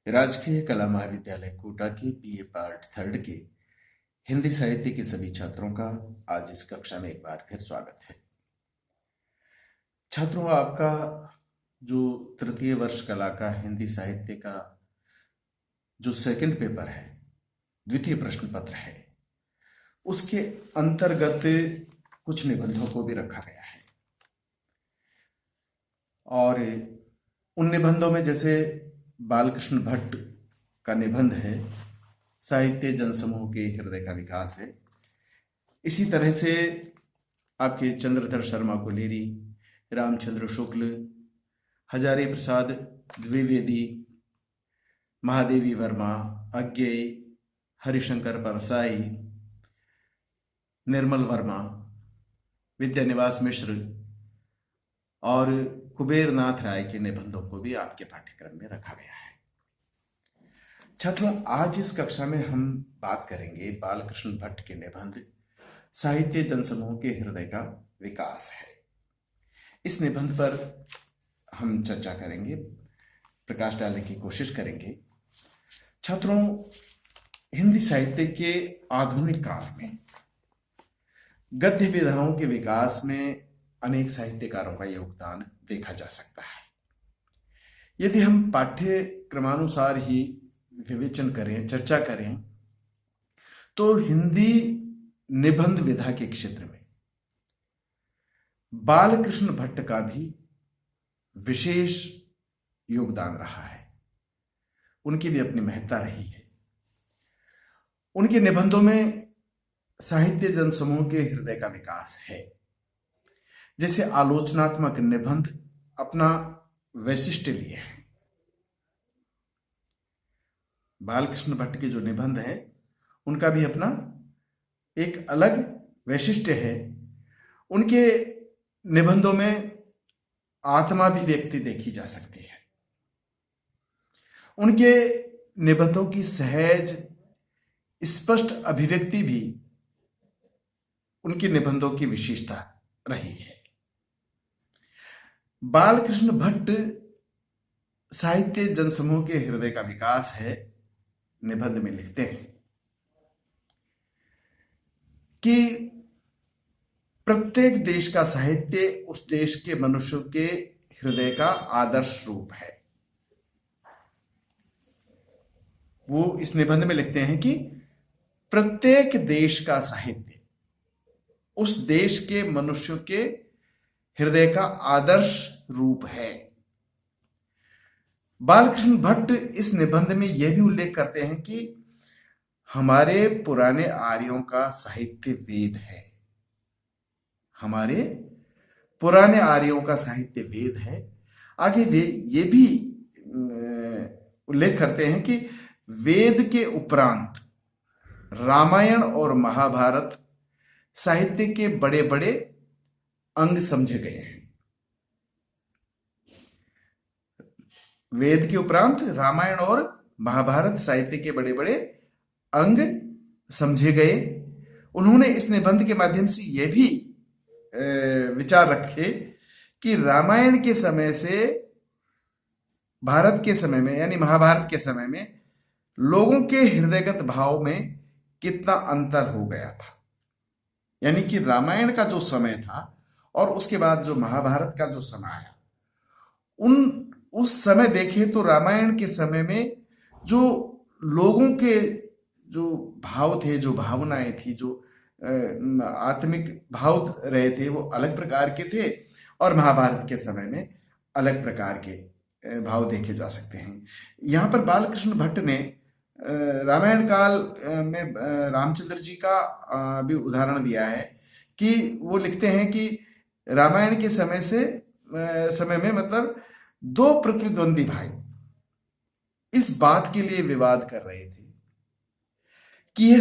राजकीय कला महाविद्यालय कोटा के बीए पार्ट थर्ड के हिंदी साहित्य के सभी छात्रों का आज इस कक्षा में एक बार फिर स्वागत है। छात्रों, आपका जो तृतीय वर्ष कला का हिंदी साहित्य का जो सेकंड पेपर है, द्वितीय प्रश्न पत्र है, उसके अंतर्गत कुछ निबंधों को भी रखा गया है। और उन निबंधों में जैसे बालकृष्ण भट्ट का निबंध है, साहित्य जनसमूह के हृदय का विकास है। इसी तरह से आपके चंद्रधर शर्मा कोलेरी, रामचंद्र शुक्ल, हजारी प्रसाद द्विवेदी, महादेवी वर्मा, अज्ञेय, हरिशंकर परसाई, निर्मल वर्मा, विद्यानिवास मिश्र और कुबेर नाथ राय के निबंधों को भी आपके पाठ्यक्रम में रखा गया है। छात्रों, आज इस कक्षा में हम बात करेंगे बालकृष्ण भट्ट के निबंध साहित्य जनसमूह के हृदय का विकास है। इस निबंध पर हम चर्चा करेंगे, प्रकाश डालने की कोशिश करेंगे। छात्रों, हिंदी साहित्य के आधुनिक काल में गद्य विधाओं के विकास में अनेक साहित्यकारों का योगदान देखा जा सकता है। यदि हम पाठ्यक्रमानुसार ही विवेचन करें, चर्चा करें, तो हिंदी निबंध विधा के क्षेत्र में बालकृष्ण भट्ट का भी विशेष योगदान रहा है। उनकी भी अपनी महत्ता रही है। उनके निबंधों में साहित्य जनसमूह के हृदय का विकास है। जैसे आलोचनात्मक निबंध अपना वैशिष्ट्य लिए हैं। बालकृष्ण भट्ट के जो निबंध हैं, उनका भी अपना एक अलग वैशिष्ट्य है। उनके निबंधों में आत्मा भी व्यक्ति देखी जा सकती है। उनके निबंधों की सहज स्पष्ट अभिव्यक्ति भी उनके निबंधों की विशेषता रही है। बालकृष्ण भट्ट साहित्य जनसमूह के हृदय का विकास है निबंध में लिखते हैं कि प्रत्येक देश का साहित्य उस देश के मनुष्य के हृदय का आदर्श रूप है। वो इस निबंध में लिखते हैं कि प्रत्येक देश का साहित्य उस देश के मनुष्य के हृदय का आदर्श रूप है। बालकृष्ण भट्ट इस निबंध में यह भी उल्लेख करते हैं कि हमारे पुराने आर्यों का साहित्य वेद है। हमारे पुराने आर्यों का साहित्य वेद है। आगे वे ये भी उल्लेख करते हैं कि वेद के उपरांत रामायण और महाभारत साहित्य के बड़े बड़े अंग समझे गए हैं। वेद के उपरांत रामायण और महाभारत साहित्य के बड़े बड़े अंग समझे गए। उन्होंने इस निबंध के माध्यम से यह भी विचार रखे कि रामायण के समय से भारत के समय में, यानी महाभारत के समय में, लोगों के हृदयगत भाव में कितना अंतर हो गया था। यानी कि रामायण का जो समय था और उसके बाद जो महाभारत का जो समय आया, उस समय देखे तो रामायण के समय में जो लोगों के जो भाव थे, जो भावनाएं थी, जो आत्मिक भाव रहे थे, वो अलग प्रकार के थे और महाभारत के समय में अलग प्रकार के भाव देखे जा सकते हैं। यहाँ पर बालकृष्ण भट्ट ने रामायण काल में रामचंद्र जी का भी उदाहरण दिया है कि वो लिखते हैं कि रामायण के समय में मतलब दो प्रतिद्वंदी भाई इस बात के लिए विवाद कर रहे थे कि यह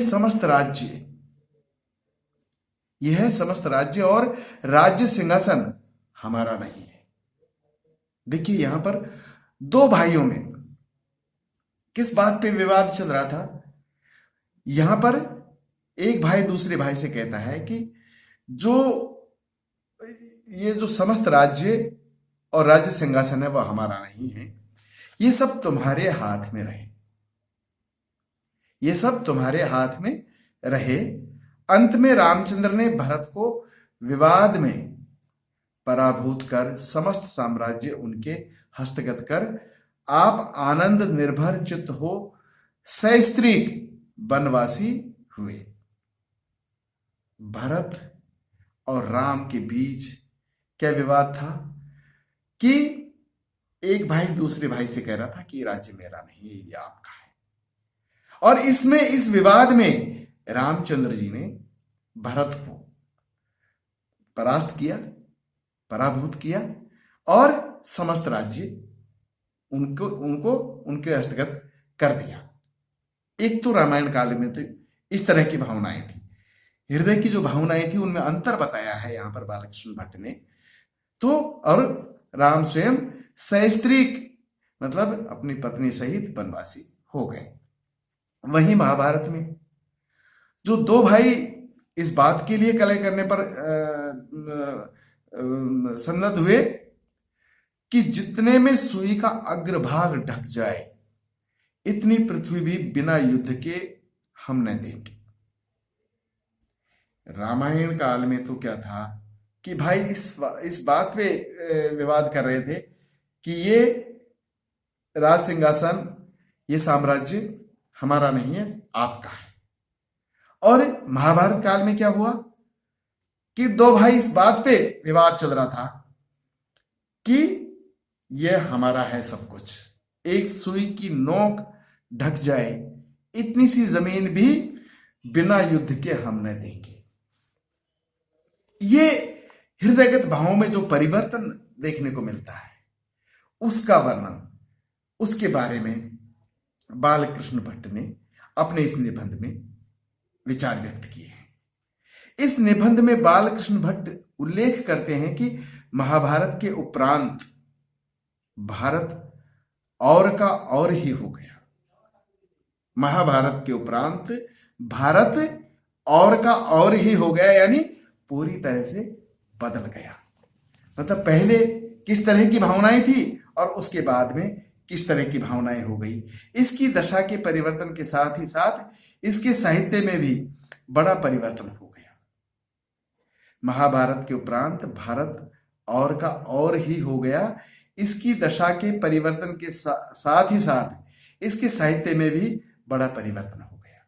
समस्त राज्य और राज्य सिंहासन हमारा नहीं है। देखिए, यहां पर दो भाइयों में किस बात पे विवाद चल रहा था। यहां पर एक भाई दूसरे भाई से कहता है कि ये जो समस्त राज्य और राज्य सिंहासन है वह हमारा नहीं है, ये सब तुम्हारे हाथ में रहे, ये सब तुम्हारे हाथ में रहे। अंत में रामचंद्र ने भरत को विवाद में पराभूत कर समस्त साम्राज्य उनके हस्तगत कर आप आनंद निर्भर चित्त हो सस्त्रीक वनवासी हुए। भरत और राम के बीच क्या विवाद था कि एक भाई दूसरे भाई से कह रहा था कि राज्य मेरा नहीं, ये आपका है। और इसमें, इस विवाद में रामचंद्र जी ने भरत को परास्त किया, पराभूत किया और समस्त राज्य उनको उनको उनके हस्तगत कर दिया। एक तो रामायण काल में तो इस तरह की भावनाएं थी, हृदय की जो भावनाएं थी उनमें अंतर बताया है यहां पर बालकृष्ण भट्ट ने। तो और राम स्वयं सस्त्रीक मतलब अपनी पत्नी सहित वनवासी हो गए। वहीं महाभारत में जो दो भाई इस बात के लिए कलह करने पर सन्नद्ध हुए कि जितने में सुई का अग्रभाग ढक जाए इतनी पृथ्वी भी बिना युद्ध के हम न देंगे। रामायण काल में तो क्या था कि भाई इस बात पे विवाद कर रहे थे कि ये राज सिंहासन, ये साम्राज्य हमारा नहीं है, आपका है। और महाभारत काल में क्या हुआ कि दो भाई इस बात पे विवाद चल रहा था कि यह हमारा है सब कुछ, एक सुई की नोक ढक जाए इतनी सी जमीन भी बिना युद्ध के हम न देंगे। ये हृदयगत भावों में जो परिवर्तन देखने को मिलता है उसका वर्णन, उसके बारे में बालकृष्ण भट्ट ने अपने इस निबंध में विचार व्यक्त किए हैं। इस निबंध में बालकृष्ण भट्ट उल्लेख करते हैं कि महाभारत के उपरांत भारत और का और ही हो गया। महाभारत के उपरांत भारत और का और ही हो गया, यानी पूरी तरह से बदल गया। मतलब पहले किस तरह की भावनाएं थी और उसके बाद में किस तरह की भावनाएं हो गई। इसकी दशा के परिवर्तन के साथ ही साथ इसके साहित्य में भी बड़ा परिवर्तन हो गया। महाभारत के उपरांत भारत और का और ही हो गया, इसकी दशा के परिवर्तन के साथ ही साथ इसके साहित्य में भी बड़ा परिवर्तन हो गया।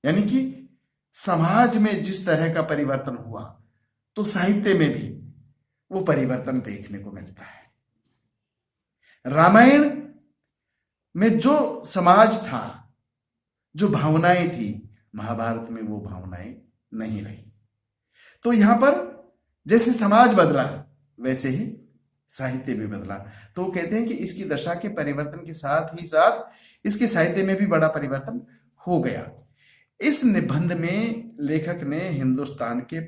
यानी कि समाज में जिस तरह का परिवर्तन हुआ तो साहित्य में भी वो परिवर्तन देखने को मिलता है। रामायण में जो समाज था, जो भावनाएं थी, महाभारत में वो भावनाएं नहीं रही। तो यहां पर जैसे समाज बदला वैसे ही साहित्य भी बदला। तो वो कहते हैं कि इसकी दशा के परिवर्तन के साथ ही साथ इसके साहित्य में भी बड़ा परिवर्तन हो गया। इस निबंध में लेखक ने हिंदुस्तान के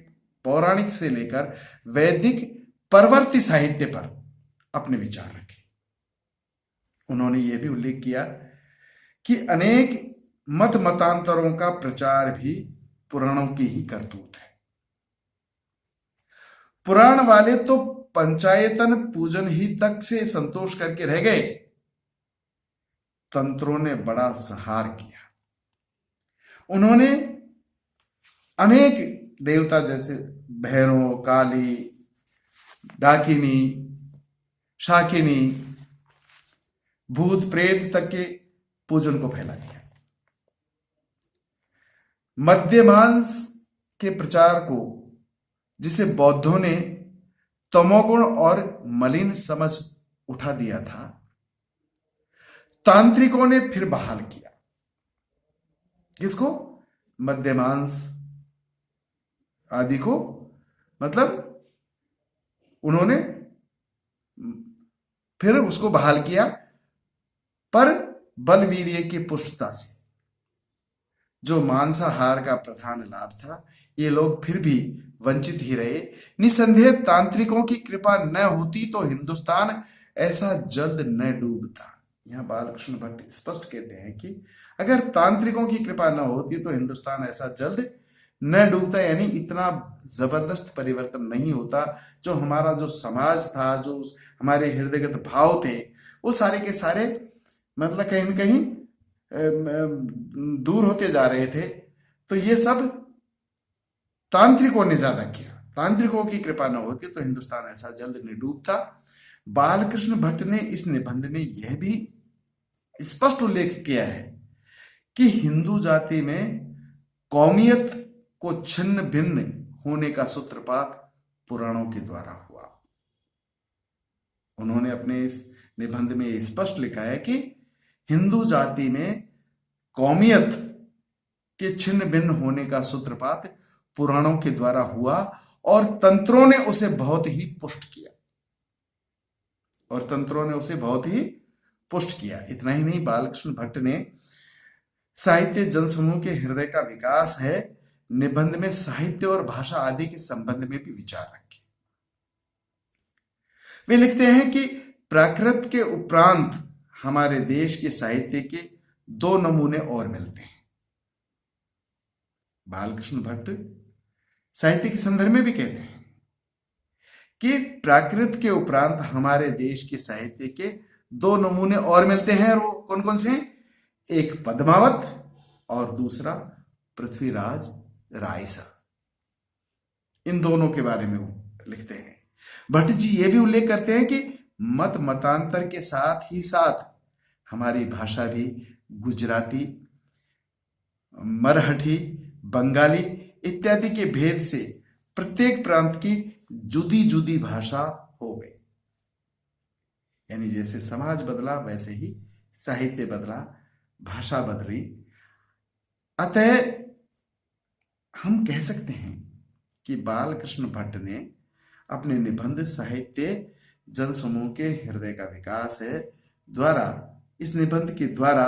पौराणिक से लेकर वैदिक परवर्ती साहित्य पर अपने विचार रखे। उन्होंने यह भी उल्लेख किया कि अनेक मत मतांतरों का प्रचार भी पुराणों की ही करतूत है। पुराण वाले तो पंचायतन पूजन ही तक से संतोष करके रह गए, तंत्रों ने बड़ा संहार किया। उन्होंने अनेक देवता जैसे भैरव, काली, डाकिनी, शाकिनी, भूत प्रेत तक के पूजन को फैला दिया। मध्यमांस के प्रचार को, जिसे बौद्धों ने तमोगुण और मलिन समझ उठा दिया था, तांत्रिकों ने फिर बहाल किया। किसको? मध्यमांस आदि को, मतलब उन्होंने फिर उसको बहाल किया, पर बलवीर्य की पुष्टता से। जो मांसाहार का प्रधान लाभ था, ये लोग फिर भी वंचित ही रहे। निसंदेह तांत्रिकों की कृपा न होती तो हिंदुस्तान ऐसा जल्द न डूबता। यहाँ बालकृष्ण भट्ट स्पष्ट कहते हैं कि अगर तांत्रिकों की कृपा न होती तो हिंदुस्तान ऐसा जल्द न डूबता, यानी इतना जबरदस्त परिवर्तन नहीं होता। जो हमारा जो समाज था, जो हमारे हृदयगत भाव थे, वो सारे के सारे मतलब कहीं न कहीं दूर होते जा रहे थे। तो ये सब तांत्रिकों ने ज्यादा किया। तांत्रिकों की कृपा न होती तो हिंदुस्तान ऐसा जल्द नहीं डूबता। बालकृष्ण भट्ट ने इस निबंध में यह भी स्पष्ट उल्लेख किया है कि हिंदू जाति में कौमियत को छिन्न भिन्न होने का सूत्रपात पुराणों के द्वारा हुआ। उन्होंने अपने इस निबंध में स्पष्ट लिखा है कि हिंदू जाति में कौमियत के छिन्न भिन्न होने का सूत्रपात पुराणों के द्वारा हुआ और तंत्रों ने उसे बहुत ही पुष्ट किया। इतना ही नहीं, बालकृष्ण भट्ट ने साहित्य जनसमूह के हृदय का विकास है निबंध में साहित्य और भाषा आदि के संबंध में भी विचार रखे। वे लिखते हैं कि प्राकृत के उपरांत हमारे देश के साहित्य के दो नमूने और मिलते हैं। बालकृष्ण भट्ट साहित्य के संदर्भ में भी कहते हैं कि प्राकृत के उपरांत हमारे देश के साहित्य के दो नमूने और मिलते हैं। और वो कौन कौन से हैं? एक पद्मावत और दूसरा पृथ्वीराज रायसा। इन दोनों के बारे में वो लिखते हैं। भट्ट जी ये भी उल्लेख करते हैं कि मत मतांतर के साथ ही साथ हमारी भाषा भी गुजराती, मरहठी, बंगाली इत्यादि के भेद से प्रत्येक प्रांत की जुदी जुदी भाषा हो गई। यानी जैसे समाज बदला वैसे ही साहित्य बदला, भाषा बदली। अतः हम कह सकते हैं कि बालकृष्ण भट्ट ने अपने निबंध साहित्य जनसमूह के हृदय का विकास है द्वारा, इस निबंध के द्वारा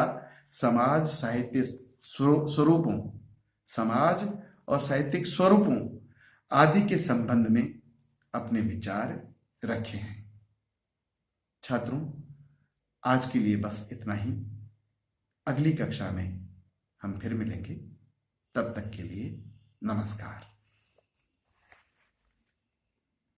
समाज साहित्य स्वरूपों, समाज और साहित्यिक स्वरूपों आदि के संबंध में अपने विचार रखे हैं। छात्रों, आज के लिए बस इतना ही। अगली कक्षा में हम फिर मिलेंगे। तब तक के लिए नमस्कार।